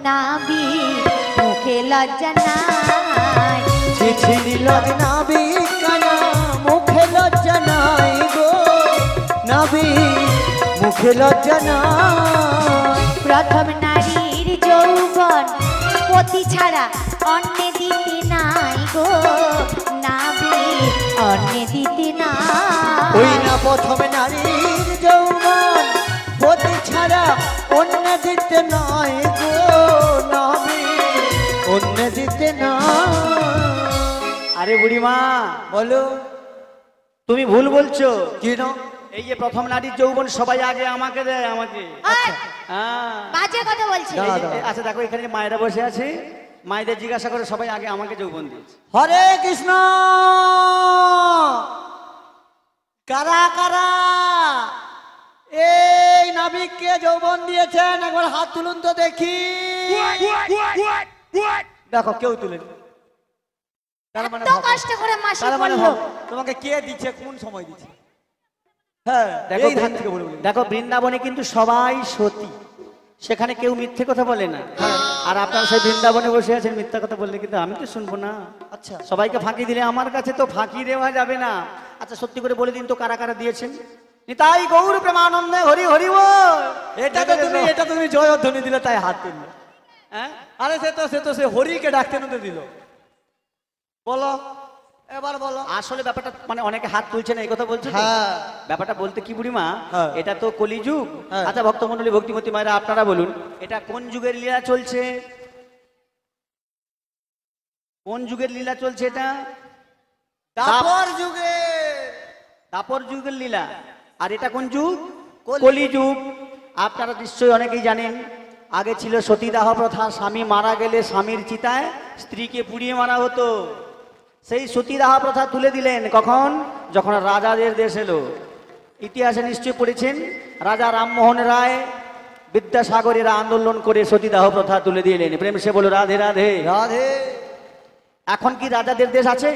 নাবি মুখে লজ্জা নাই। চিঠি দিল নাবি কানা মুখে লজ্জা নাই গো, নাবি মুখে লজ্জা নাই। প্রথম নারীর যৌবন পতি ছাড়া অন্য দিতে নাই গো, নাবি অন্য দিতে নাই। ওই না প্রথম নারীর যৌবন পতি ছাড়া অন্য দিতে নাই গো, নাবি অন্য দিতে নাই। আরে বুড়িমা বলো, তুমি ভুল বলছো। কি না? এই যে প্রথম নারীর যৌবন সবাই আগে আমাকে দেয়, আমাকে। আয়, হ্যাঁ বাজে কথা বলছি। দাঁড়া, এই যে- দাঁড়া। আচ্ছা দেখো এখানে যে মায়েরা বসে আছে, মায়েদের জিজ্ঞাসা করে সবাই আগে আমাকে যৌবন দিয়েছে। হরে কৃষ্ণ, কারা কারা এই নাবিককে যৌবন দিয়েছেন একবার হাত তুলুন তো দেখি। দেখো কেউ তুলেন। তার মানে এত কষ্ট করে মাসি তার মানে বললো। তোমাকে কে দিচ্ছে, কোন সময় দিচ্ছে? হ্যাঁ দেখো এই ধান থেকে বলে বলে। দেখো বৃন্দাবনে কিন্তু সবাই সতী, সেখানে কেউ মিথ্যে কথা বলে না। আর আপনারা সেই বৃন্দাবনে বসে আছেন, মিথ্যা কথা বললে কিন্তু আমি তো শুনবো না। আচ্ছা সবাইকে ফাঁকি দিলে আমার কাছে তো ফাঁকি দেওয়া যাবে না। আচ্ছা সত্যি করে বলে দিন তো কারা কারা দিয়েছেন। নিতাই গৌর প্রেমানন্দে হরি হরি বল। এটা তুমি জয়ধ্বনি দিলে তাই হাত তুললে। হ্যাঁ আরে সে হরিকে ডাকতে নিতে দিল। বলো এবার বলো। আসলে ব্যাপারটা মানে অনেকে হাত তুলছে না এই কথা বলছে তো? হ্যাঁ ব্যাপারটা বলতে কি বুড়িমা, হ্যাঁ। এটা তো কলিযুগ। হ্যাঁ। আচ্ছা ভক্তমণ্ডলী ভক্তিমতী মায়েরা আপনারা বলুন, এটা কোন যুগের লীলা চলছে? কোন যুগের লীলা চলছে এটা? দাপর যুগে। দাপর যুগের লীলা। আর এটা কোন যুগ? কলিযুগ। আপনারা নিশ্চয়ই অনেকেই জানেন, আগে ছিল সতীদাহ প্রথা, স্বামী মারা গেলে স্বামীর চিতায় স্ত্রীকে পুড়িয়ে মারা হতো। সেই সতীদাহ প্রথা তুলে দিলেন কখন? যখন রাজাদের দেশ এলো। ইতিহাসে নিশ্চয়ই পড়েছেন, রাজা রামমোহন রায় বিদ্যাসাগরেরা আন্দোলন করে সতীদাহ প্রথা তুলে দিলেন। প্রেম সে বলো রাধে রাধে। রাধে। এখন কি রাজাদের দেশ আছে?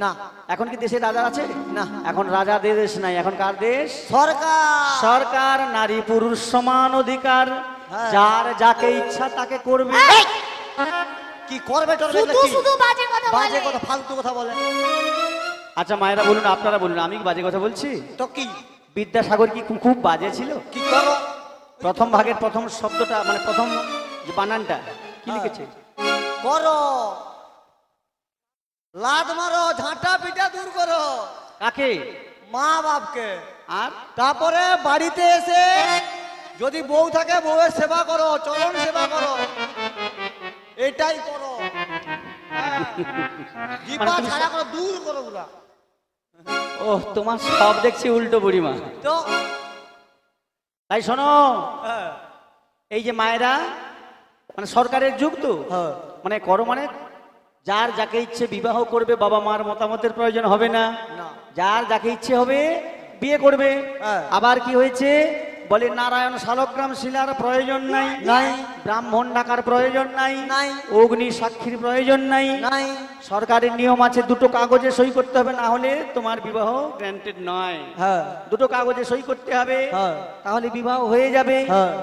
না এখন কি দেশে রাজা আছে? না। এখন রাজাদের দেশ নাই, এখন কার দেশ? সরকার। সরকার। নারী পুরুষ সমান অধিকার, হ্যাঁ। যার যাকে ইচ্ছা তাকে করবে। এই, কি করবে টরবে শুধু কি? শুধু বাজে কথা বাজে বলে। কথা, ফালতু কথা বলে। আচ্ছা মায়েরা বলুন, আপনারা বলুন, আমি কি বাজে কথা বলছি? তো কি বিদ্যাসাগর কি খুব বাজে ছিল? কি করো? প্রথম ভাগের প্রথম শব্দটা মানে প্রথম যে বানানটা কি লিখেছে? করো, লাদ মারো, ঝাঁটা পিটা দূর করো। কাকে? মা বাপকে। আর তারপরে বাড়িতে এসে যদি বউ থাকে বউয়ের সেবা করো, চরণ সেবা করো, এটাই করো। হ্যাঁ। জিহ্বা মানে তুমি ছাড়া করো, দূর করো ওরা। ও তোমার সব দেখছি উল্টো বুড়িমা। তো তাই শোনো, হ্যাঁ, এই যে মায়েরা মানে সরকারের যুগ তো, হ্যাঁ। মানে করো মানে যার যাকে ইচ্ছে বিবাহ করবে, বাবা মার মতামতের প্রয়োজন হবে না। না। যার যাকে ইচ্ছে হবে বিয়ে করবে। হ্যাঁ। আবার কি হয়েছে বলে, নারায়ণ শালগ্রাম শিলার প্রয়োজন নাই, নাই। ব্রাহ্মণ ডাকার প্রয়োজন নাই, নাই। অগ্নি সাক্ষীর প্রয়োজন নাই। নাই। সরকারের নিয়ম আছে, দুটো কাগজে সই করতে হবে, না হলে তোমার বিবাহ গ্র্যান্টেড নয়। হ্যাঁ, দুটো কাগজে সই করতে হবে, হ্যাঁ। তাহলে বিবাহ হয়ে যাবে। হ্যাঁ।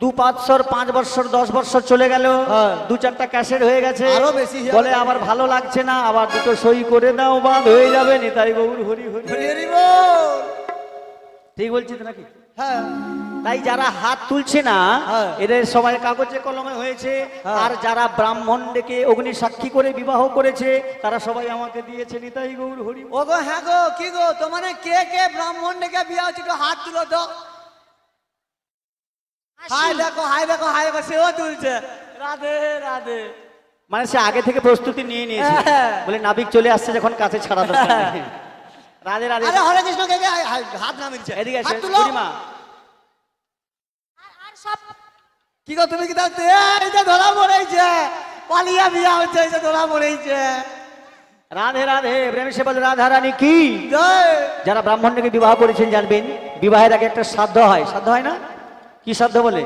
2-5 5 বছর 10 বছর চলে গেল, হ্যাঁ। 2-4টা ক্যাসেট হয়ে গেছে, আরো বেশি হয়ে বলে যাবে। আবার ভালো লাগছে না, আবার দুটো সই করে দাও, বাদ হয়ে যাবে। নিতাই গৌর হরি হরি। হরি হরি বল। ঠিক বলছি তো নাকি? হ্যাঁ, তাই যারা হাত তুলছে না, হ্যাঁ। এদের সবাই কাগজে কলমে হয়েছে। হ্যাঁ। আর যারা ব্রাহ্মণ ডেকে অগ্নি সাক্ষী করে বিবাহ করেছে, তারা সবাই আমাকে দিয়েছে। নিতাই গৌর হরি। ও গো, হ্যাঁ গো, কি গো, তোমার কে কে ব্রাহ্মণ ডেকে বিয়ে হচ্ছে, একটু হাত তুলো তো। হাই দেখো, হাই দেখো, হাই দেখো, সেও তুলছে। রাধে রাধে। মানে সে আগে থেকে প্রস্তুতি নিয়ে নিয়েছে, হ্যাঁ। বলে নাবিক চলে আসছে যখন কাছে ছাড়া দরকার নেই। রাধে রাধে। আরে হরে কৃষ্ণ কে কে হাত নামিয়েছে। এদিকে হাত আসে তুলো। বুড়িমা। আর সব কি গো, তুমি কি দেখতে? এই যে ধরা পড়েছে, পালিয়া বিয়া হচ্ছে, এই যে ধরা পড়েছে। রাধে রাধে। প্রেম সে বলে রাধা রানী কি। জয়। যারা ব্রাহ্মণকে বিবাহ করেছেন জানবেন, বিবাহের আগে একটা শ্রাদ্ধ হয়। শ্রাদ্ধ হয় না? কি শ্রাদ্ধ বলে?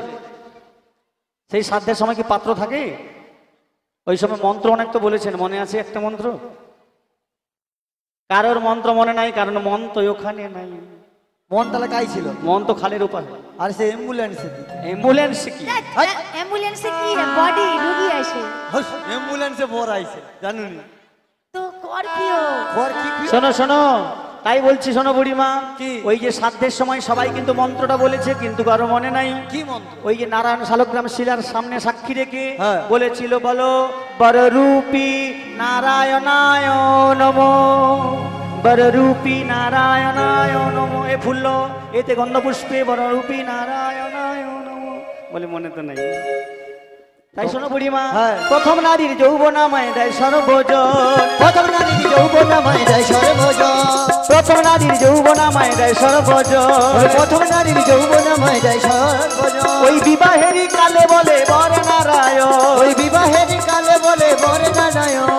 সেই শ্রাদ্ধের সময় কি পাত্র থাকে? ওই সময় মন্ত্র অনেক তো বলেছেন, মনে আছে একটা মন্ত্র? কারোর মন্ত্র মনে নাই, কারণ মন তো ওখানে নাই। মন তাহলে কাই ছিল? মন তো খালের উপর। আর সে অ্যাম্বুলেন্সে অ্যাম্বুলেন্স কি? অ্যাম্বুলেন্সে কি রে বডি রুগী আসে অ্যাম্বুলেন্সে ভর আইছে জানুনি তো স্করপিও ভর কি শোনো শোনো, তাই বলছি শোনো বুড়িমা, কি? ওই যে শ্রাদ্ধের সময় সবাই কিন্তু মন্ত্রটা বলেছে, কিন্তু কারো মনে নাই। কি মন্ত্র? ওই যে নারায়ণ শালগ্রাম শিলার সামনে সাক্ষী রেখে হ্যাঁ। বলেছিল, বলো বররূপী নারায়ণায় নমো, বররূপী নারায়ণায় নমো। এ ফুল্ল এতে গন্ধপুষ্পে বররূপী নারায়ণায় নমো বলে, মনে তো নাই। তাই শোনো বুড়িমা, হ্যাঁ। প্রথম নারীর যৌবনাময় দেয় সর্বজন, প্রথম নারীর যৌবনাময় দেয় সর্বজন, প্রথম নারীর যৌবনাময় দেয় সর্বজন। প্রথম নারীর যৌবনাময় দেয় সর্বজন। ওই বিবাহেরই কালে বলে বর নারায়ণ, ওই বিবাহের কালে বলে বর নারায়ণ।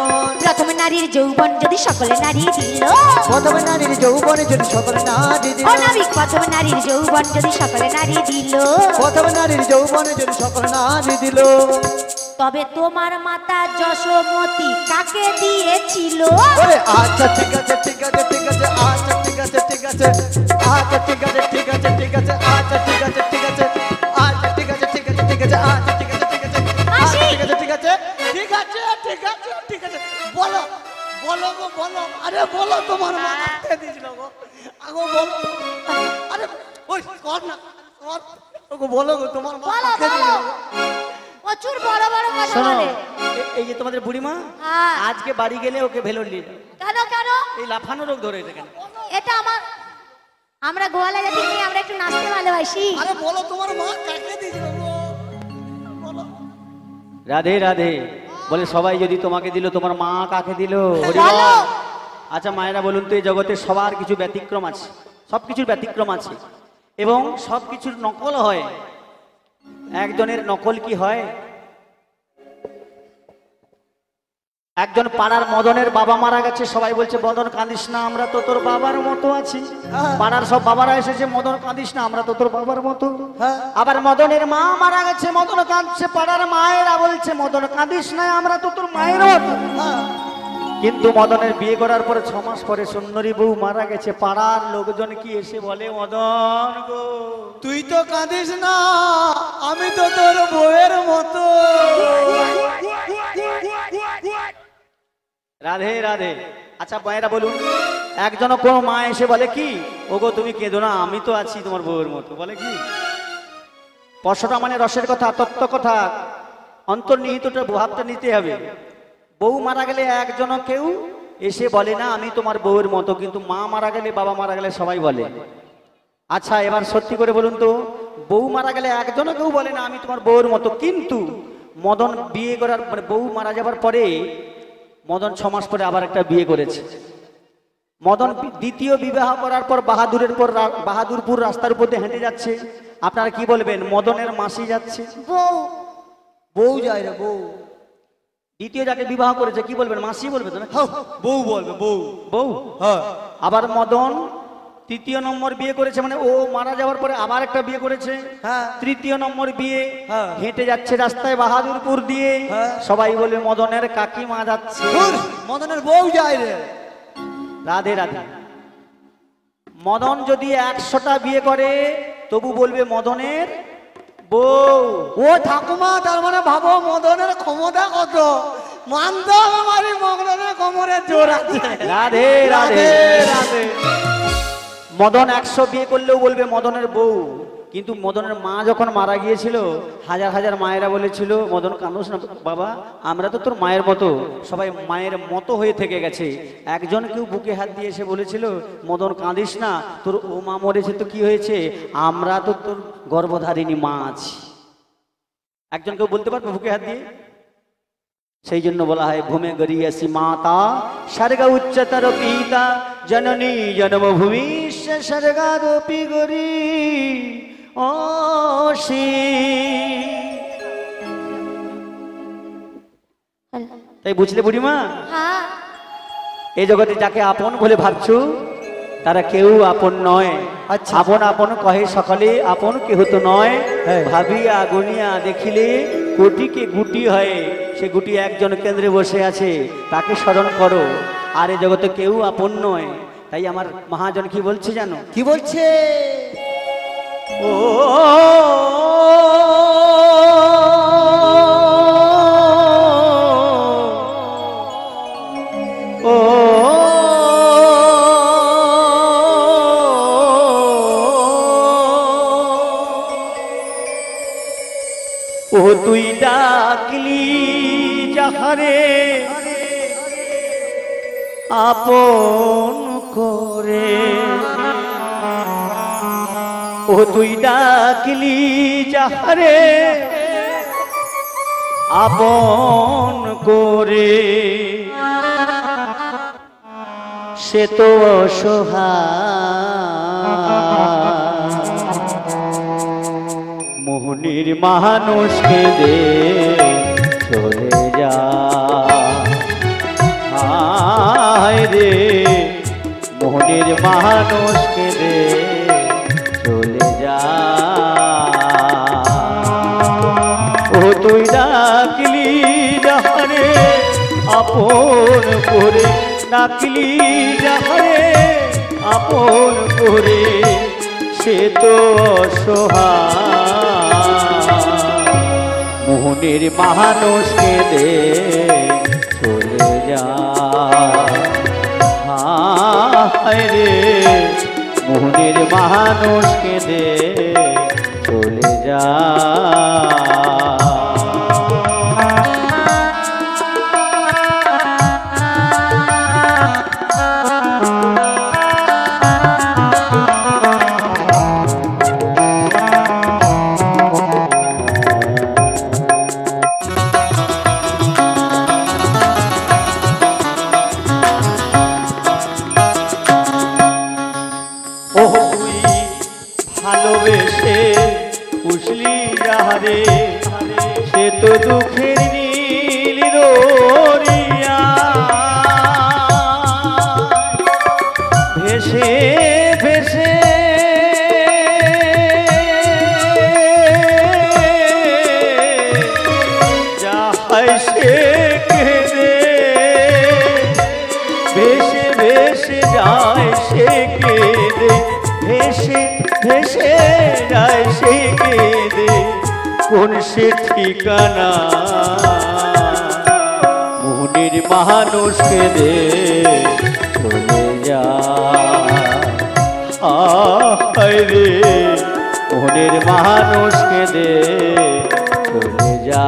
প্রথম নারীর যৌবন যদি সকলে নারী দিল, প্রথম নারীর যৌবনে যদি সকল নারী দিল, অনাবিক প্রথম নারীর যৌবন যদি সকলে নারী দিল, প্রথম নারীর যৌবনে যদি সকল নারী দিল, তবে তোমার মাতা যশোমতী কাকে দিয়েছিল? ওরে আচ্ছা ঠিক আছে ঠিক আছে ঠিক আছে, আচ্ছা ঠিক আছে ঠিক আছে, আচ্ছা ঠিক আছে ঠিক আছে ঠিক আছে, আচ্ছা ঠিক আছে ঠিক আছে, আচ্ছা ঠিক আছে ঠিক আছে ঠিক আছে, আচ্ছা ঠিক আছে ঠিক আছে, মাসি! ঠিক আছে ঠিক আছে ঠিক আছে ঠিক আছে ঠিক আছে, বলো বলো গো বলো, আরে বলো তোমার মা কাকে দিয়েছিল গো, আগো বলো, আরে ওই কর না কর, ওগো বলো গো তোমার মা বলো কাকে বলো, দিয়েছিল? প্রচুর বড় বড় কথা শোনো, বলে। এই যে তোমাদের বুড়িমা, হ্যাঁ। আজকে বাড়ি গেলে ওকে ভেলোর নিয়ে যাও। কেন কেন? এই লাফানো রোগ ধরে এটা কেন? এটা আমরা গোয়ালা জাতি নিয়ে আমরা একটু নাচতে ভালোবাসি। আরে বলো তোমার মা কাকে দিয়েছিল গো, বলো। রাধে রাধে বলে, সবাই যদি তোমাকে দিল, তোমার মা কাকে দিল? হরি বল। বলো। আচ্ছা মায়েরা বলুন তো, এই জগতে সবার কিছু ব্যতিক্রম আছে, সব কিছুর ব্যতিক্রম আছে এবং সব কিছুর নকল হয়। একজনের নকল কি হয়? একজন পাড়ার মদনের বাবা মারা গেছে, সবাই বলছে মদন কাঁদিস না, আমরা তো তোর বাবার মতো আছি। হ্যাঁ। পাড়ার সব বাবারা এসেছে, মদন কাঁদিস না, আমরা তো তোর বাবার মতো। হ্যাঁ। আবার মদনের মা মারা গেছে, মদন কাঁদছে, পাড়ার মায়েরা বলছে মদন কাঁদিস না, আমরা তো তোর মায়ের মতো। হ্যাঁ। কিন্তু মদনের বিয়ে করার পরে 6 মাস পরে সুন্দরী বউ মারা গেছে, পাড়ার লোকজন কি এসে বলে, মদন গো তুই তো কাঁদিস না, আমি তো তোর বউয়ের মতো। রাধে রাধে। আচ্ছা মায়েরা বলুন, একজন কোন মা এসে বলে কি, ওগো তুমি কেঁদো না, আমি তো আছি তোমার বউয়ের মতো, বলে কি? স্পর্শটা মানে রসের কথা, তত্ত্ব কথা, অন্তর্নিহিতটা ভাবটা নিতে হবে। বউ মারা গেলে একজন কেউ এসে বলে না আমি তোমার বউয়ের মতো, কিন্তু মা মারা গেলে, বাবা মারা গেলে সবাই বলে। আচ্ছা এবার সত্যি করে বলুন তো, বউ মারা গেলে একজন কেউ বলে না আমি তোমার বউয়ের মতো, কিন্তু মদন বিয়ে করার মানে বউ মারা যাবার পরে মদন 6 মাস পরে আবার একটা বিয়ে করেছে। মদন দ্বিতীয় বিবাহ করার পর বাহাদুরপুর রাস্তার উপর দিয়ে হেঁটে যাচ্ছে, আপনারা কি বলবেন? মদনের মাসি যাচ্ছে, বউ বউ যায় রে বউ। দ্বিতীয় যাকে বিবাহ করেছে কি বলবেন? মাসি বলবে তো না? হাউ, বউ বলবে বউ। বউ। হ্যাঁ। আবার মদন তৃতীয় নম্বর বিয়ে করেছে, মানে ও মারা যাওয়ার পরে আবার একটা বিয়ে করেছে। হ্যাঁ। তৃতীয় নম্বর বিয়ে। হ্যাঁ। হেঁটে যাচ্ছে রাস্তায় বাহাদুরপুর দিয়ে, হ্যাঁ। সবাই বলে মদনের কাকিমা যাচ্ছে। ধুর, মদনের বউ যায় রে। রাধে রাধে। মদন যদি 100টা বিয়ে করে তবু বলবে মদনের বউ। ও ঠাকুমা, তার মানে ভাবো মদনের ক্ষমতা কত। মানতে হবে আমারই মদনের কোমরে জোর আছে। রাধে রাধে। রাধে। মদন 100 বিয়ে করলেও বলবে মদনের বউ। কিন্তু মদনের মা যখন মারা গিয়েছিল, হাজার হাজার মায়েরা বলেছিল মদন কাঁদোস না বাবা, আমরা তো তোর মায়ের মতো। সবাই মায়ের মতো হয়ে থেকে গেছে। একজন কেউ বুকে হাত দিয়ে এসে বলেছিল মদন কাঁদিস না, তোর ও মা মরেছে তো কি হয়েছে, আমরা তো তোর গর্ভধারিণী মা আছি। একজন কেউ বলতে পারবে বুকে হাত দিয়ে? সেই জন্য বলা হয় ভূমে গরিয়াসি মাতা স্বর্গ উচ্চতর পিতা জননী জন্মভূমি স্বর্গাদপি গরি অসি। তাই বুঝলে বুড়িমা, হ্যাঁ এই জগতে যাকে আপন বলে ভাবছো তারা কেউ আপন নয়। আচ্ছা। আপন আপন কহে সকলে, আপন কেহ তো নয়। হ্যাঁ। ভাবিয়া গুনিয়া দেখিলে কোটিকে গুটি হয়, সে গুটি একজন কেন্দ্রে বসে আছে, তাকে স্মরণ করো। আর এ জগতে কেউ আপন নয়। তাই আমার মহাজন কি বলছে জানো? কি বলছে? ও ও ও তুই ডাকলি যাহারে আপন করে, ও তুই ডাকলি যাহারে আপন করে, সে তো অসহায় মোহনীর মানুষকে দে চলে যা, হায় রে মোহনীর মানুষকে দে চলে যা। ও তুই ডাকলি যাহারে আপন করে, ডাকলি যাহারে আপন করে, সে তো অসহায় মোহনীর মানুষকে দে চলে যা, হায় রে মোহনীর মানুষকে দে চলে যা। ভালোবেসে পুষলি যাহারে, সে তো দুঃখের নীল রোরিয়া ভেসে ভেসে যাহাই সে কেঁদে, ভেসে ভেসে যায় সে কেঁদে, ভেসে ভেসে যায় সে কেঁদে, কোন সে ঠিকানা মোহনীর মানুষকে দে চলে যা, হায় রে মোহনীর মানুষকে দে চলে যা।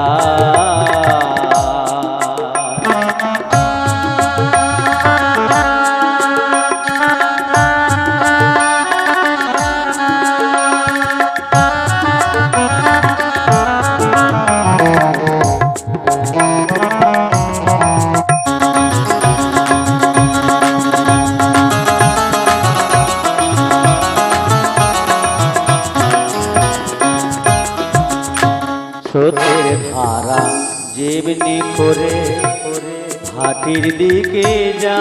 স্রোতের ধারা যেমনি করে ভাটির দিকে যা,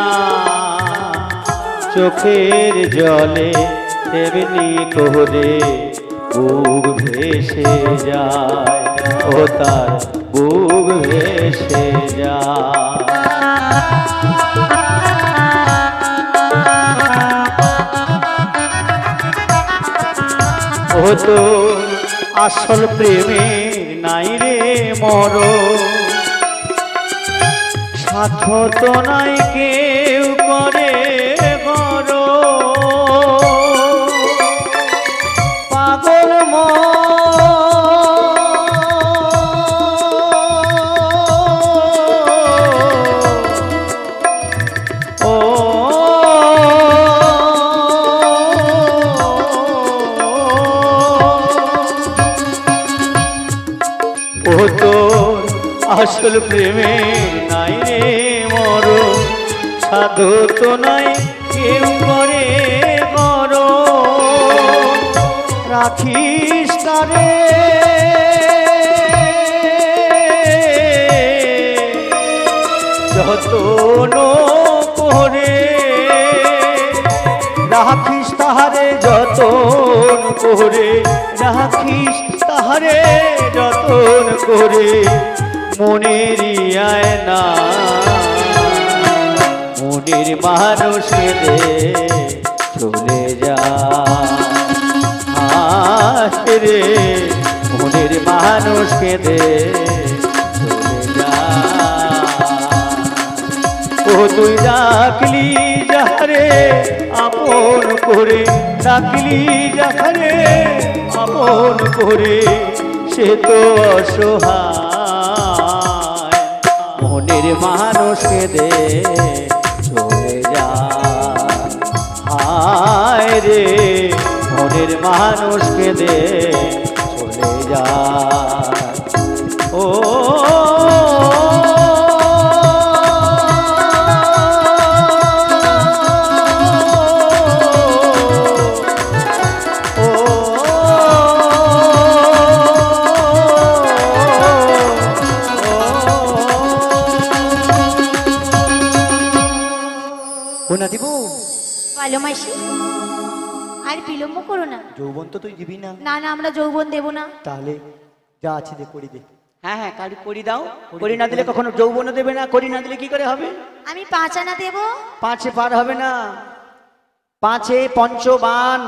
চোখের জলে তেমনি করে বুক ভেসে যায়, ও তার বুক ভেসে যায়। ও তো আসল প্রেমের নাই রে মর, সাধ্য তো নাই কেউ করে বড়, পাগল ও ও তোর আসল প্রেমের নাই রে মর, সাধু তো নাই কেউ করে বড়, রাখিস তারে যতন করে, রাখিস তাহারে যতন করে, রাখিস তাহারে যতন করে, মনের আয়না মনের মানুষকে দে চলে যা রে মনের মানুষকে দে চলে যা ও তুই ডাকলি যাহারে আপন করে ডাকলি যাহারে আপন করে সে তো অসহায় মনের মানুষকে দে চলে যা হায় রে মনের মানুষকে দে চলে যা ও না দিব ভালো মাসি আর বিলম্ব করো না। যৌবন তো তুই দিবি না? না না আমরা যৌবন দেব না। তাহলে যা আছে দে করি দে। হ্যাঁ হ্যাঁ কারি করি দাও। করি না দিলে কখনো যৌবন দেবে না। করি না দিলে কি করে হবে? আমি 5 আনা দেব। 5-এ পার হবে না। 5-এ পঞ্চবান।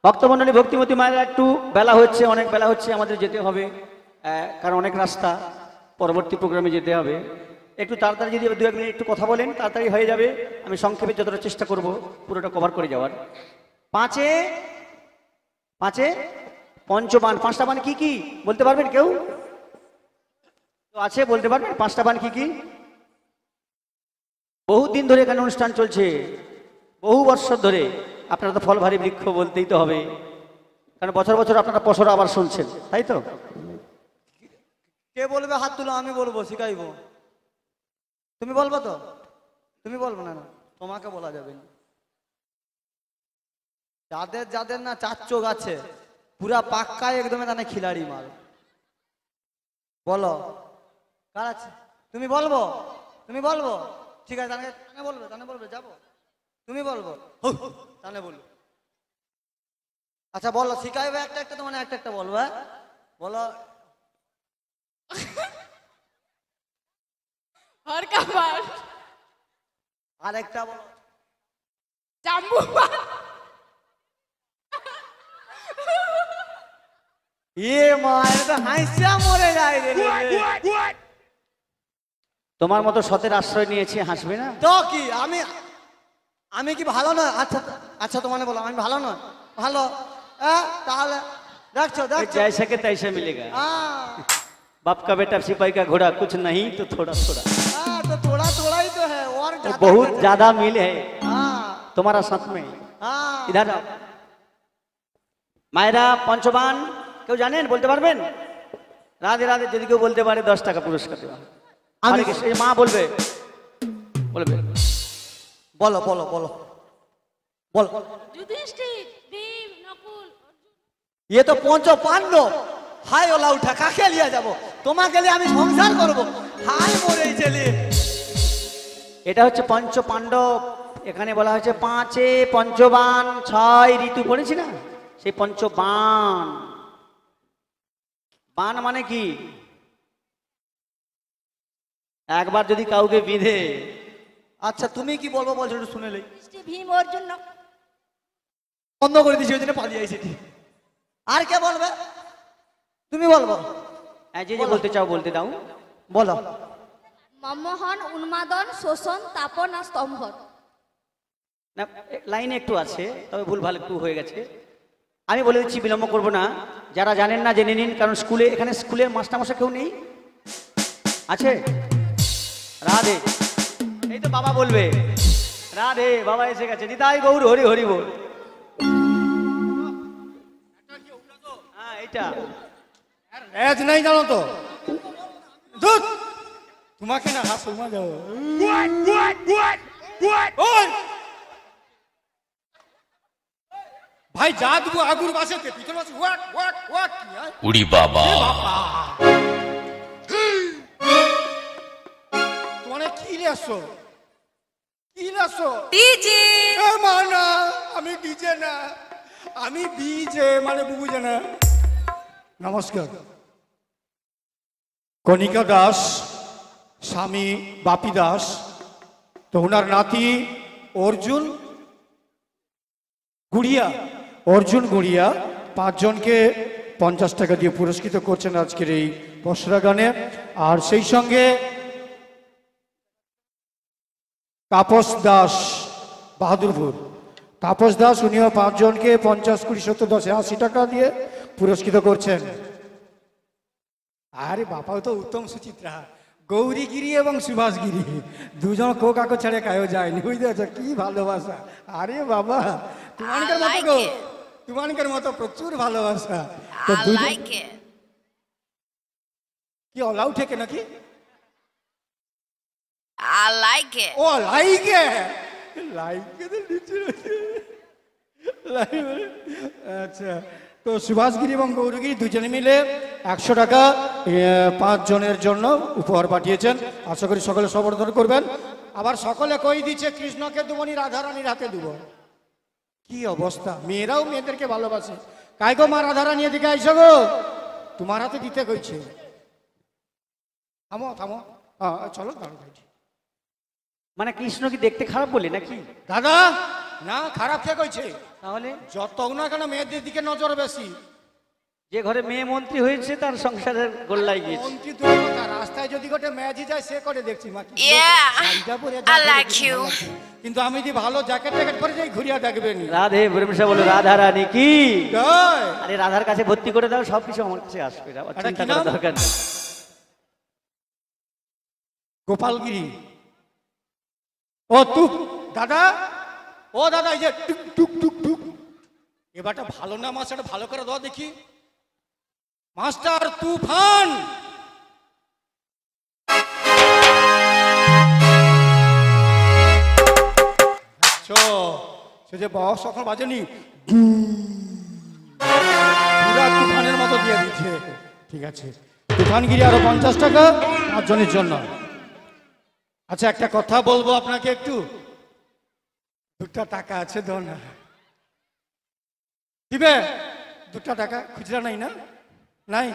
ভক্তমণ্ডলী ভক্তিমতী মায়ের একটু বেলা হচ্ছে, অনেক বেলা হচ্ছে, আমাদের যেতে হবে কারণ অনেক রাস্তা, পরবর্তী প্রোগ্রামে যেতে হবে। একটু তাড়াতাড়ি যদি 2-1 মিনিট একটু কথা বলেন তাড়াতাড়ি হয়ে যাবে। আমি সংক্ষেপে যতটা চেষ্টা করব পুরোটা কভার করে যাওয়ার। 5-এ পঞ্চবান। 5টা বান কি কি বলতে পারবেন কেউ? তো আছে বলতে পারবেন 5টা বান কি কি? বহুত দিন ধরে এখানে অনুষ্ঠান চলছে, বহু বছর ধরে। আপনারা তো ফল ভারী বৃক্ষ বলতেই তো হবে, কারণ বছর বছর আপনারা পসরা আবার শুনছেন, তাই তো? কে বলবে হাত তুলো? আমি বলবো, শিখাইবো। তুমি বলবো তো? তুমি বলবো না? না তোমাকে বলা যাবে না। যাদের যাদের না 4 চোখ আছে পুরা পাক্কায় একদম তানে খিলাড়ি মাল। বলো কার আছে? তুমি বলবো? তুমি বলবো? ঠিক আছে তানে বলবে যাবো। তুমি বলবো তাহলে বলবো। আচ্ছা বলো, শিখাইবে একটা একটা, তোমার একটা একটা বলবো। হ্যাঁ বলো। আরেকটা বলো। জাম্বু মা এটা হাসিয়া মরে যায় রে। তোমার মতো সতের আশ্রয় নিয়েছে, হাসবে না তো কি আমি কি ভালো নয়? আচ্ছা আচ্ছা তোমার বলো আমি ভালো নয়? ভালো। তাহলে দেখছো जैसे के तैसे मिलेगा। बाप का बेटा सिपाही का घोड़ा कुछ नहीं तो थोड़ा थोड़ा। तो थोड़ा थोड़ा ही तो है और बहुत ज्यादा मिल है तुम्हारा साथ में। इधर आओ। মায়েরা পঞ্চবান কেউ জানেন? বলতে পারবেন? রাধে রাধে যদি কেউ বলতে পারে 10 টাকা পুরস্কার দেওয়া। আমি মা বলবে বলবে। বলো বলো বলো বলো। যুধিষ্ঠির, ভীম, নকুল, ये तो पंच पांडव। हाय ओला उठा काके लिया যাবো? তোমাকে লিয়ে আমি সংসার করব। হাই মরে চলে। এটা হচ্ছে পঞ্চ পাণ্ডব। এখানে বলা হয়েছে 5-এ পঞ্চবান 6 ঋতু পড়েছি না, সেই পঞ্চবান। বান মানে কি? একবার যদি কাউকে বিঁধে। আচ্ছা তুমি কি বলবো বলছো একটু শুনে লই। ভীম অর্জুন বন্ধ করে দিছি, ওই জন্য পালিয়ে আইছি। আর কে বলবে? তুমি বলবো। যে যে বলতে চাও বলতে দাও। বলো। মমোহন, উন্মাদন, শোষণ, তাপন আর স্তম্ভন। না লাইনে একটু আছে, তবে ভুলভাল একটু হয়ে গেছে। আমি বলে দিচ্ছি, বিলম্ব করবো না। যারা জানেন না জেনে নিন, কারণ এখানে স্কুলের মাস্টারমশাই কেউ নেই। আছে? রাধে, এই তো বাবা বলবে। রাধে, বাবা এসে গেছে। নিতাই গৌর হরি হরি বল। হ্যাঁ এইটা রেজ নাই জানো তো? ধুত তোমাকে না হাসো মা যাও। ওই ভাই যা দেবো আগুর বাসেতে পিছন বাসে ওয়াক ওয়াক ওয়াক কি হয়? উড়ি বাবা তোমারে কি লেছো? কি লেছো? ডিজে। এ মানা আমি ডিজে না, আমি বিজে মানে বুঝে না। নমস্কার। কণিকা দাস, স্বামী বাপি দাস। তো তো ওনার নাতি অর্জুন গুড়িয়া, অর্জুন গুড়িয়া 5 জনকে 50 টাকা দিয়ে পুরস্কৃত করছেন আজকের এই পসরা গানে। আর সেই সঙ্গে তাপস দাস বাহাদুরপুর, তাপস দাস উনিও 5 জনকে 50, 20, 70, 10, 80 টাকা দিয়ে পুরস্কৃত করছেন। আরে বাপাও তো উত্তম সুচিত্রা, গৌরীগিরি এবং সুভাষগিরি দুজন কাকো ছেড়ে কায়ও যায়নি, বুঝতে পারছো কি ভালোবাসা। আরে বাবা তোমানকের মতো গো, তোমানকের মতো প্রচুর ভালোবাসা। তো দুজন কি অলাউ থেকে নাকি? I like it. ও লাইকে লাইকে তো নিচে রয়েছে। আচ্ছা, তো সুভাষগিরি এবং গৌরগিরি দুজনে মিলে 100 টাকা 5 জনের জন্য উপহার পাঠিয়েছেন। আশা করি সকলে সমর্থন করবেন। আবার সকলে কই দিচ্ছে কৃষ্ণকে দেবো নি রাধারানীর হাতে দেবো। কি অবস্থা, মেয়েরাও মেয়েদেরকে ভালোবাসে। কাই গো মা রাধারানী এদিকে আইসো গো, তোমার হাতে দিতে কইছে। থামো থামো, চলো দাঁড়ো ভাই। মানে কৃষ্ণ কি দেখতে খারাপ বলে নাকি? দাদা না, খারাপ কে কইছে? তাহলে যত না কেন মেয়েদের দিকে নজর বেশি। যে ঘরে মেয়ে মন্ত্রী হয়েছে তার সংসারের গোল্লাই গিয়েছে। মন্ত্রী দূরের কথা, রাস্তায় যদি গোটে ম্যাজি যায় সে করে দেখছি মা। Yeah, শাড়িটা পরে I যাবে, like দেখি you. ভালো লাগছে। কিন্তু আমি যদি ভালো জ্যাকেট ট্যাকেট পরে যাই ঘুরিয়া দেখবেন। রাধে ব্রহ্মসা বলে রাধা রানী কি? তাই? আরে রাধার কাছে ভর্তি করে দাও, সবকিছু আমার কাছে আসবে, আবার এটা চিন্তা কি করার নাম? দরকার নেই। গোপালগিরি। ও তুক দাদা, ও দাদা, এই যে টুক টুক টুক টুক, এবারটা ভালো না মাছ, এটা ভালো করে দাও দেখি। মাস্টার তুফান। সে যে বক্স এখন বাজেনি, পুরা তুফানের মতো দিয়ে দিচ্ছে। ঠিক আছে, তুফানগিরি আরো 50 টাকা 5 জনের জন্য। আচ্ছা, একটা কথা বলবো আপনাকে, একটু 2টা টাকা আছে দাও না, দিবে? 2টা টাকা খুচরা নাই না? নাই।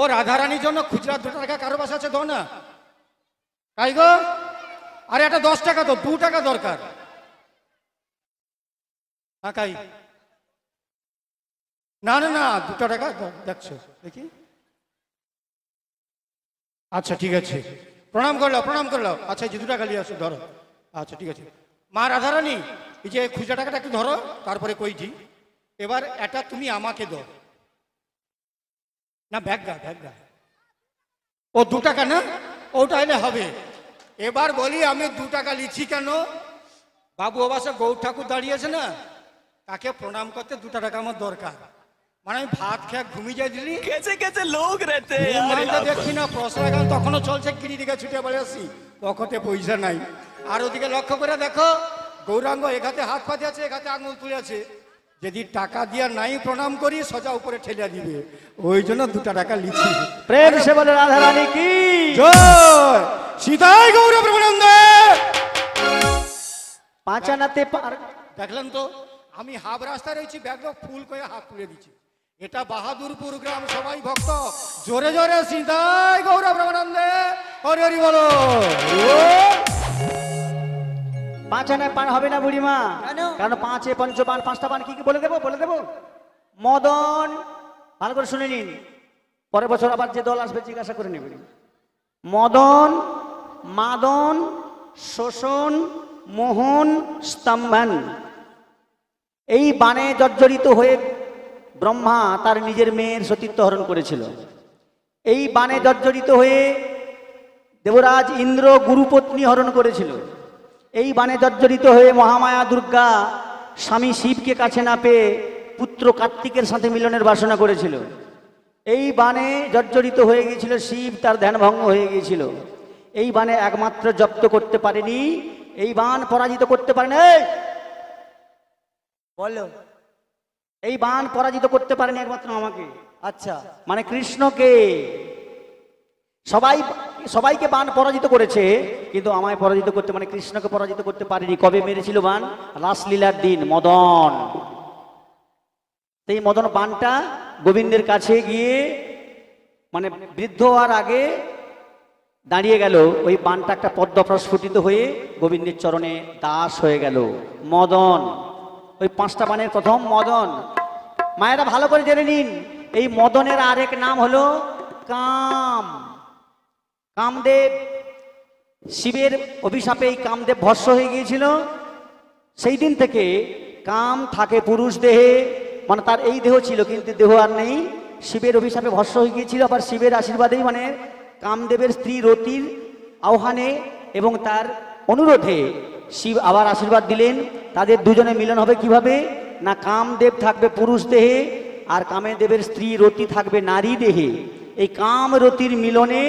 ও রাধারানীর জন্য খুচরা 2 টাকা কারো বাসা আছে, দাও না। তাই গো, আরে একটা 10 টাকা তো, 2 টাকা দরকার। হ্যাঁ কাই, না না না, 2টা টাকা দেখছো দেখি। আচ্ছা ঠিক আছে, প্রণাম করলো প্রণাম করলো। আচ্ছা, এই যে 2 টাকা নিয়ে আসো, ধরো। আচ্ছা ঠিক আছে, মা রাধারানী এই যে খুচরা টাকাটা একটু ধরো, তারপরে কইছি। এবার এটা তুমি আমাকে দাও না, ব্যাগা ব্যাগা। ও 2 টাকা না, ওটা এলে হবে। এবার বলি আমি 2 টাকা লিখছি কেন? বাবু অবশ্য গৌর ঠাকুর দাঁড়িয়েছে না, তাকে প্রণাম করতে 2টা টাকা আমার দরকার। মানে আমি ভাত খেয়ে ঘুমিয়ে যাই দিলি, कैसे कैसे लोग रहते हैं यार ঘুমাইতে দেখছি না, প্রসরা গান তখনও চলছে, কিনি দিকে ছুটে বেড়ে আসি, পকেটে পয়সা নাই। আর ওদিকে লক্ষ্য করে দেখো, গৌরাঙ্গ এক হাতে হাত পাতে আছে, এক হাতে আঙুল তুলে আছে। যদি টাকা দিয়া নাই প্রণাম করি, সোজা উপরে ঠেলে দিবে, ওই জন্য 2টা টাকা লিখি। প্রেম সে বলে রাধা রানী কি? জয় সীতাই গৌর প্রেমানন্দে। 5 আনাতে পার। দেখলেন তো, আমি হাফ রাস্তায় রয়েছি, ব্যাগটা ফুল করে হাত তুলে দিচ্ছি। এটা বাহাদুরপুর গ্রাম, সবাই ভক্ত, জোরে জোরে সীতাই গৌর প্রেমানন্দে হরি হরি বলো। 5 আনায় পান হবে না বুড়িমা, কারণ 5 পঞ্চপান, 5টা পান কি কি বলে দেবো, বলে দেবো। মদন, ভালো করে শুনে নিন, পরের বছর আবার যে দল আসবে জিজ্ঞাসা করে নেবেন। মদন, মাদন, শোষণ, মোহন, স্তম্ভন। এই বানে জর্জরিত হয়ে ব্রহ্মা তার নিজের মেয়ের সতীত্ব হরণ করেছিল। এই বানে জর্জরিত হয়ে দেবরাজ ইন্দ্র গুরুপত্নী হরণ করেছিল। এই বানে জর্জরিত হয়ে মহামায়া দুর্গা স্বামী শিবকে কাছে না পেয়ে পুত্র কার্তিকের সাথে মিলনের বাসনা করেছিল। এই বানে জর্জরিত হয়ে গিয়েছিল শিব, তার ধ্যানভঙ্গ হয়ে গিয়েছিল। এই বানে একমাত্র জব্দ করতে পারেনি, এই বান পরাজিত করতে পারেনি। বলো, এই বান পরাজিত করতে পারেনি একমাত্র আমাকে। আচ্ছা, মানে কৃষ্ণকে। সবাইকে বান পরাজিত করেছে, কিন্তু আমায় পরাজিত করতে, মানে কৃষ্ণকে পরাজিত করতে পারেনি। কবে মেরেছিল বান? রাসলীলার দিন মদন। এই মদন বানটা গোবিন্দের কাছে গিয়ে, মানে বৃদ্ধ হওয়ার আগে দাঁড়িয়ে গেল, ওই বানটা একটা পদ্ম প্রস্ফুটিত হয়ে গোবিন্দের চরণে দাস হয়ে গেল। মদন, ওই 5টা বানের প্রথম মদন। মায়েরা ভালো করে জেনে নিন, এই মদনের আরেক নাম হলো কাম। কামদেব, শিবের অভিশাপে এই কামদেব ভস্ম হয়ে গিয়েছিল। সেই দিন থেকে কাম থাকে পুরুষ দেহে, মানে তার এই দেহ ছিল কিন্তু দেহ আর নেই। শিবের অভিশাপে ভস্ম হয়ে গিয়েছিল, আবার শিবের আশীর্বাদেই মানে কামদেবের স্ত্রী রতির আহ্বানে এবং তার অনুরোধে শিব আবার আশীর্বাদ দিলেন। তাদের দুজনে মিলন হবে কিভাবে না, কামদেব থাকবে পুরুষ দেহে আর কামদেবের স্ত্রী রতি থাকবে নারী দেহে। এই কাম রতির মিলনে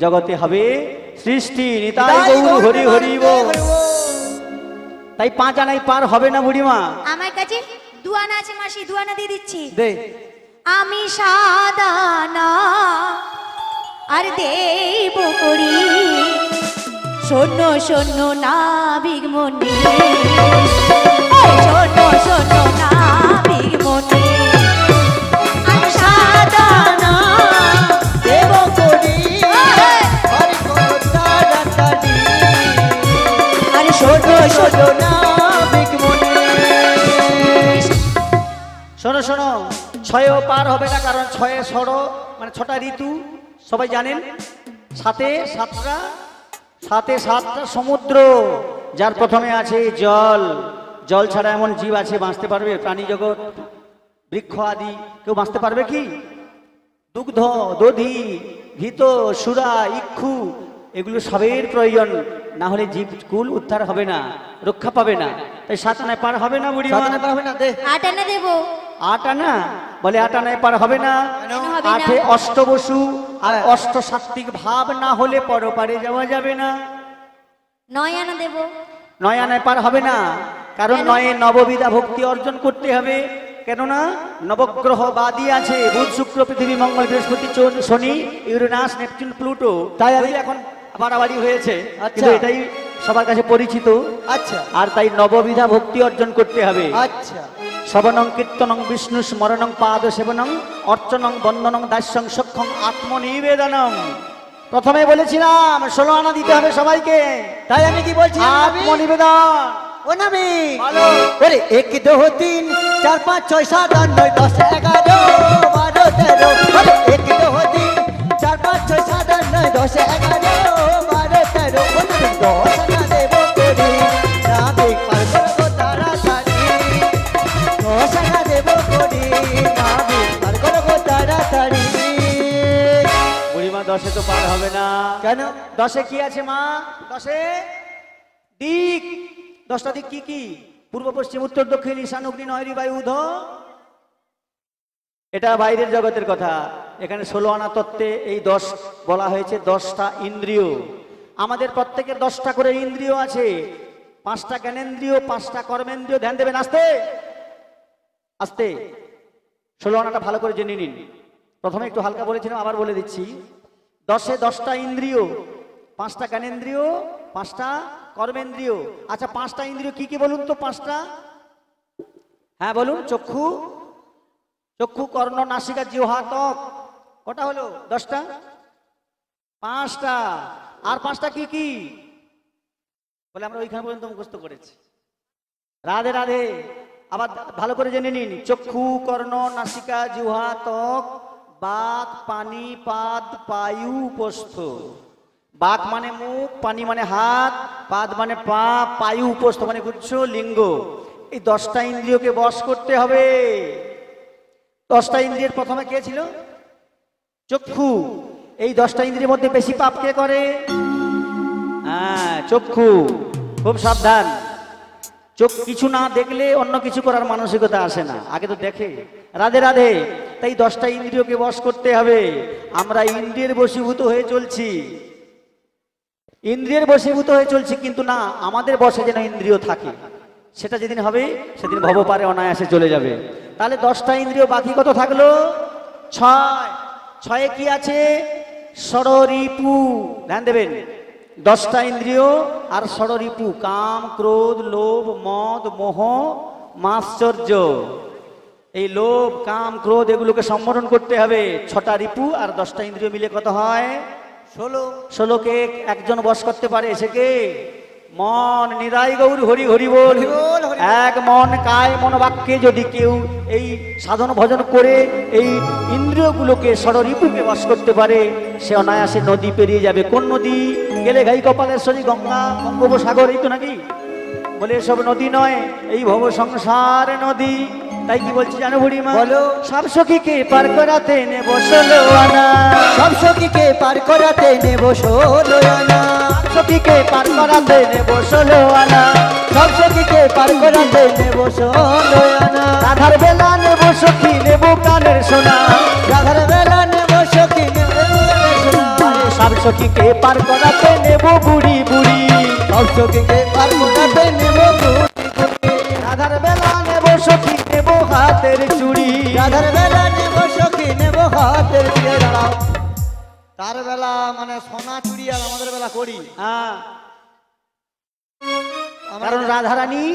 জগতে হবে সৃষ্টি। নিতাই গৌর হরি হরি বল। তাই 5 আনায় পার হবে না বুড়িমা। আমার কাছে 2 আনা আছে মাসি, 2 আনা দিয়ে দিচ্ছি। দে। আমি সাদানা আর দেব করি, শোনো শোনো না বিগমনি, শোনো শোনো না বিগমনি। আমি সাদানা দেব করি, আরে শোনো শোনো না বিগমনি। শোনো শোনো, 6ও পার হবে না, কারণ 6 ষড় মানে 6টা ঋতু সবাই জানেন। 7-এ 7টা সমুদ্র, যার প্রথমে আছে জল। জল ছাড়া এমন জীব আছে বাঁচতে পারবে? প্রাণী জগৎ, বৃক্ষ আদি কেউ বাঁচতে পারবে কি? দুগ্ধ, দধি, ঘৃত, সুরা, ইক্ষু এগুলো সবের প্রয়োজন, না হলে জীবকুল উদ্ধার হবে না, রক্ষা পাবে না। তাই 7 আনায় পার হবে না বুড়ি? 7 আনায় পার হবে না। দে। 8 আনা দেবো। 8 আনা বলে 8 আনায় পার হবে না। কেন হবে না? 8-এ অষ্টবসু আর অষ্টসাত্ত্বিক ভাব না হলে পরপারে যাওয়া যাবে না। 9 আনা দেবো। 9 আনায় পার হবে না, কারণ 9-এ নববিধা ভক্তি অর্জন করতে হবে। কেননা নবগ্রহ বাদী আছে, বুধ, শুক্র, পৃথিবী, মঙ্গল, বৃহস্পতি, শনি, ইউরেনাস, নেপচুন, প্লুটো। তাই আমি এখন বাড়াবাড়ি হয়েছে, কিন্তু এটাই সবার কাছে পরিচিত। আচ্ছা আর তাই নববিধা ভক্তি অর্জন করতে হবে। আচ্ছা। শ্রবণং কীর্তনং বিষ্ণু স্মরণং পাদ সেবনং অর্চনং বন্দনং দাস্যং সক্ষং আত্মনিবেদনম। প্রথমে বলেছিলাম 16 আনা দিতে হবে সবাইকে, তাই আমি কি বলছি? আত্মনিবেদন। ও নামি ভালো। ওরে 1 2 3 4 5 6 7 8 9 10 11 12 13। ওরে 1 2 3 4 5 6 7 8 9 10 11 12 13। ও নামি 10 আনা দেব করি, নামি পার করবো তাড়াতাড়ি। 10 আনা দেব করি, নামি পার করবো তাড়াতাড়ি। বুড়িমা 10-এ তো পার হবে না। কেন? 10-এ কি আছে মা? 10-এ দিক। 10টা দিক কি কি? পূর্ব, পশ্চিম, উত্তর, দক্ষিণ, ঈশান, অগ্নি, নয়রি, বায়ু, উধ। এটা বাইরের জগতের কথা। এখানে 16 আনা তত্ত্বে এই 10 বলা হয়েছে 10টা ইন্দ্রিয়। আমাদের প্রত্যেকের 10টা করে ইন্দ্রিয় আছে। 5টা জ্ঞানেন্দ্রিয়, 5টা কর্মেন্দ্রিয়। ধ্যান দেবেন, আস্তে আস্তে। 16 আনাটা ভালো করে জেনে নিন। প্রথমে একটু হালকা বলেছিলাম, আবার বলে দিচ্ছি। 10-এ 10টা ইন্দ্রিয়, 5টা জ্ঞানেন্দ্রিয়, 5টা কর্মেন্দ্রিয়। আচ্ছা 5টা ইন্দ্রিয় কি কি বলুন তো? 5টা, হ্যাঁ বলুন। চক্ষু, চক্ষু, কর্ণ, নাসিকা, জিহ্বা, ত্বক। কটা হলো? 10টা। 5টা। আর 5টা কি কি বলে? আমরা ওইখানে পর্যন্ত মুখস্থ করেছি। রাধে রাধে। আবার ভালো করে জেনে নিন। চক্ষু, কর্ণ, নাসিকা, জিহ্বা, ত্বক, বাক, পানি, পাদ, পায়ু, উপস্থ। বাক মানে মুখ, পানি মানে হাত, পাদ মানে পা, পায়ু উপস্থ মানে গুচ্ছ লিঙ্গ। এই 10টা ইন্দ্রিয়কে বশ করতে হবে। 10টা ইন্দ্রিয়ের প্রথমে কে ছিল? চক্ষু। এই 10টা ইন্দ্রিয়ের মধ্যে বেশি পাপ কে করে? হ্যাঁ, চক্ষু। খুব সাবধান। চোখ কিছু না দেখলে অন্য কিছু করার মানসিকতা আসে না, আগে তো দেখে। রাধে রাধে। তাই 10টা ইন্দ্রিয়কে বশ করতে হবে। আমরা ইন্দ্রিয়ের বশীভূত হয়ে চলছি, ইন্দ্রিয়ের বশীভূত হয়ে চলছি, কিন্তু না, আমাদের বশে যেন ইন্দ্রিয় থাকে। সেটা যেদিন হবে সেদিন ভবপারে অনায়াসে চলে যাবে। তাহলে 10টা ইন্দ্রিয়, বাকি কত থাকলো? 6। 6-এ কি আছে? ষড়রিপু। ধ্যান দেবেন। 10টা ইন্দ্রিয় আর ষড়রিপু, কাম, ক্রোধ, লোভ, মদ, মোহ, মাৎসর্য। এই লোভ, কাম, ক্রোধ এগুলোকে সম্বরণ করতে হবে। 6টা রিপু আর 10টা ইন্দ্রিয় মিলে কত হয়? ষোলোকে একজন বশ করতে পারে, সে কে? মন। নিরাই গৌর হরি হরি বল। এক মন কায় মন বাক্যে যদি কেউ এই সাধন ভজন করে এই ইন্দ্রিয়গুলোকে ষড়রিপুকে বশ করতে পারে, সে অনায়াসে নদী পেরিয়ে যাবে। কোন নদী? গেলে ঘাই কপালেশ্বরী, গঙ্গা, বঙ্গোপসাগর, এই তো নাকি? বলে এসব নদী নয়, এই ভব সংসার নদী। তাই কি বলছি জানো বুড়িমা? বলো। সব সখীকে পার করাতে নেব 16 আনা। সব সখীকে পার করাতে নেব 16 আনা। সখীকে পার করাতে নেব 16 আনা। সব সখীকে পার করাতে নেব 16 আনা। রাধার বেলা নেব সখী, নেব কানের সোনা। রাধার বেলা নেব সখী নেব কানের সোনা। সব সখীকে পার করাতে নেব বুড়ি বুড়ি। সব সখীকে পার করাতে নেব বুড়ি বুড়ি। রাধার বেলা নেব সখী, নেব হাতের চুড়ি। রাধার বেলা নেব সখী নেব হাতের চুড়ি। দাঁড়াও, তার বেলা মানে সোনা চুড়ি আর আমাদের বেলা করি। হ্যাঁ, কারণ রাধারানী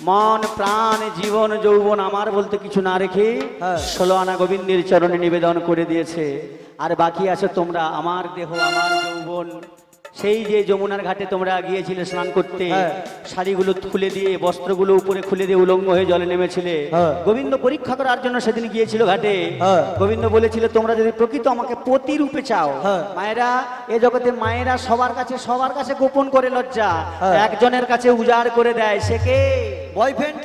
মন প্রাণ জীবন যৌবন আমার বলতে কিছু না রেখে 16 আনা গোবিন্দের চরণে নিবেদন করে দিয়েছে। আর বাকি আছে তোমরা, আমার দেহ আমার যৌবন। সেই যে যমুনার ঘাটে তোমরা গিয়েছিলে স্নান করতে, শাড়িগুলো খুলে দিয়ে বস্ত্রগুলো উপরে খুলে দিয়ে উলঙ্গ হয়ে জলে নেমেছিলে। গোবিন্দ পরীক্ষা করার জন্য সেদিন গিয়েছিল ঘাটে। গোবিন্দ বলেছিল তোমরা যদি প্রকৃত আমাকে পতি রূপে চাও, মায়েরা এ জগতে মায়েরা সবার কাছে গোপন করে লজ্জা, একজনের কাছে উজাড় করে দেয়। সে কে? বয়ফ্রেন্ড।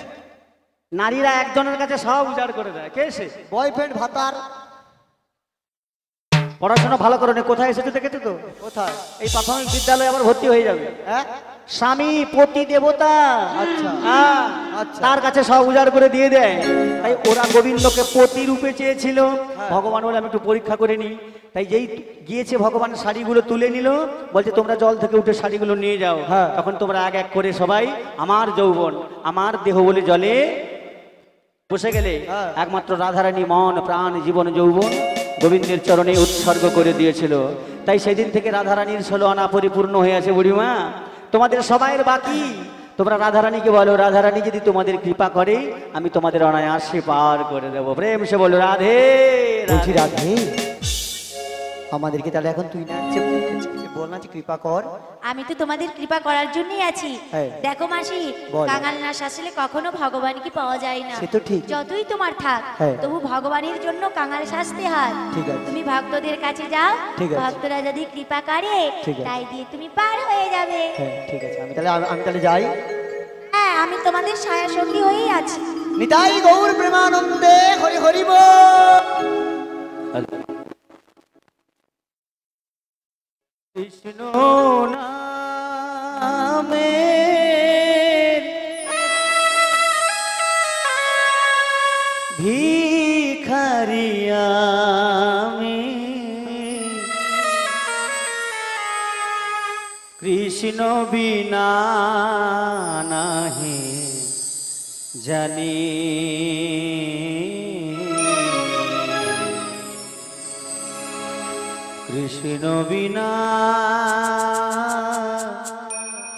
নারীরা একজনের কাছে সব উজাড় করে দেয়। কে সে? বয়ফ্রেন্ড, ভাতার। পড়াশোনা ভালো করো, কোথায় এসেছো দেখেছো তো? কোথায়? এই প্রাথমিক বিদ্যালয়ে আবার ভর্তি হয়ে যাবে। হ্যাঁ, স্বামী পতি দেবতা। আচ্ছা। হ্যাঁ, আচ্ছা। তার কাছে সব উজাড় করে দিয়ে দেয়। তাই ওরা গোবিন্দকে পতি রূপে চেয়েছিল। ভগবান বলে আমি একটু পরীক্ষা করে নি। তাই যেই গিয়েছে ভগবান শাড়িগুলো তুলে নিল, বলছে তোমরা জল থেকে উঠে শাড়িগুলো নিয়ে যাও। তখন তোমরা এক এক করে সবাই আমার যৌবন আমার দেহ বলে জলে বসে গেলে একমাত্র রাধারানী মন প্রাণ জীবন যৌবন গোবিন্দের চরণে উৎসর্গ করে দিয়েছিল। তাই সেদিন থেকে রাধারানীর 16 আনা পরিপূর্ণ হয়ে আছে। বুড়িমা, তোমাদের সবাইয়ের বাকি। তোমরা রাধারানীকে বলো, রাধারানী যদি তোমাদের কৃপা করে আমি তোমাদের অনায়াসে পার করে দেবো। প্রেম সে বলো রাধে বলছি রাধে। রাধে, আমাদেরকে তাহলে এখন তুই না বল না যে কৃপা কর। আমি তো তোমাদের কৃপা করার জন্যই আছি। হ্যাঁ। দেখো মাসি, বল। কাঙাল না শাসলে কখনো ভগবানকে পাওয়া যায় না। সে তো ঠিক। যতই তোমার থাক, হ্যাঁ। তবু ভগবানের জন্য কাঙাল শাস্তে হয়। ঠিক আছে। তুমি ভক্তদের কাছে যাও, ঠিক আছে। ভক্তরা যদি কৃপা করে ঠিক আছে। তাই দিয়ে তুমি পার হয়ে যাবে। হ্যাঁ, ঠিক আছে। আমি তাহলে যাই। হ্যাঁ, আমি তোমাদের ছায়া সঙ্গী হয়েই আছি। নিতাই গৌর প্রেমানন্দে হরি হরি বল। কৃষ্ণ নামে ভিখারি আমি, কৃষ্ণ বিনা নাহি জানি, কৃষ্ণ বিনা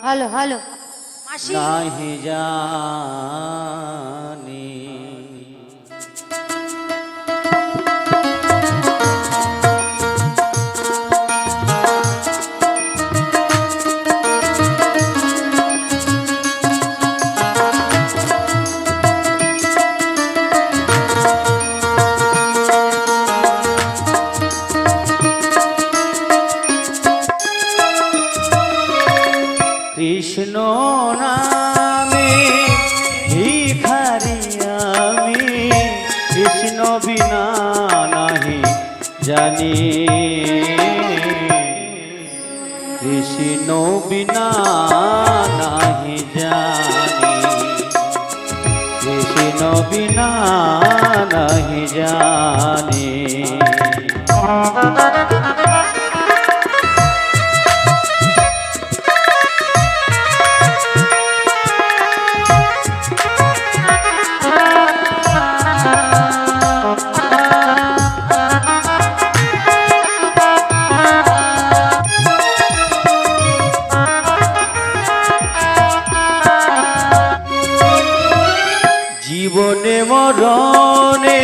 হলো হলো মাসি, নাহি জানি। কৃষ্ণ নামে ভিখারি আমি, কৃষ্ণ বিনা নাহি জানি, কৃষ্ণ বিনা নাহি জানি, কৃষ্ণ বিনা নাহি জানি। জীবনে মরণে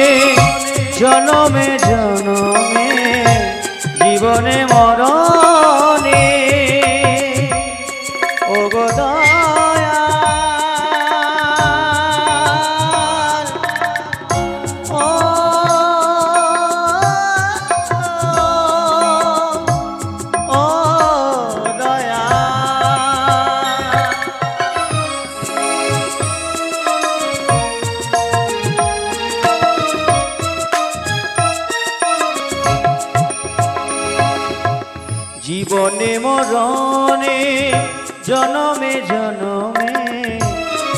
জনমে জনমে জীবন জীবনে মরণে জনমে জনমে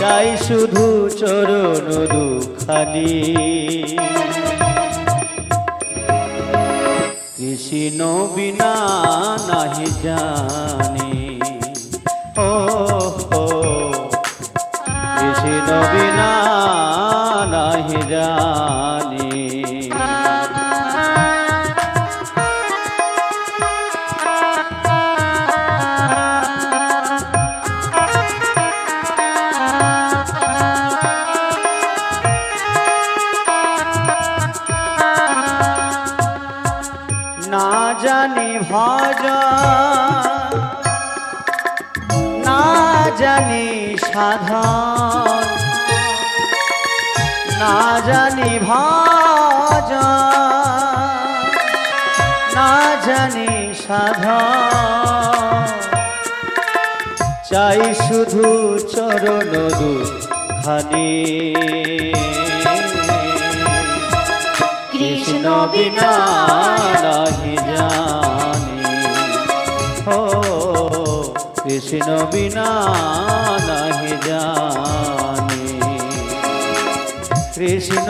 চাই শুধু চরণ দুখানি কৃষ্ণ বিনা নাহি জানি ও কৃষ্ণ বিনা নাহি জানি না জানি ভজন না জানি সাধন না জানি ভজন না জানি সাধন চাই শুধু চরণ দুখানি কৃষ্ণ বিনা নাহি জানি ও কৃষ্ণ বিনা নাহি জানি কৃষ্ণ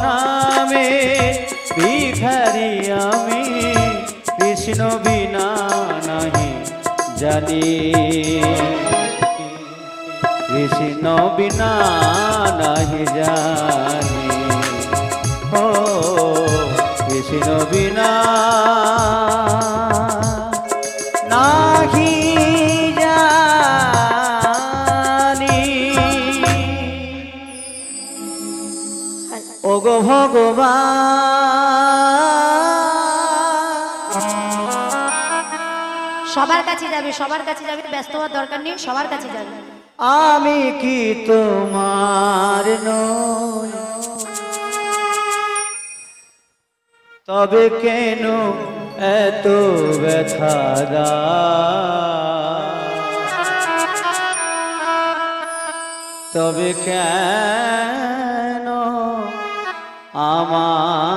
নামে ভিখারি আমি কৃষ্ণ বিনা নাহি জানি কৃষ্ণ বিনা নাহি জানি ও কৃষ্ণ বিনা নাহি জানি ওগো ভগবান সবার কাছে যাবে, সবার কাছে যাবে, ব্যস্ত হওয়ার দরকার নেই, সবার কাছে যাবে। আমি কি তোমার নই তবে কেন এত ব্যথা তবে কেন আমার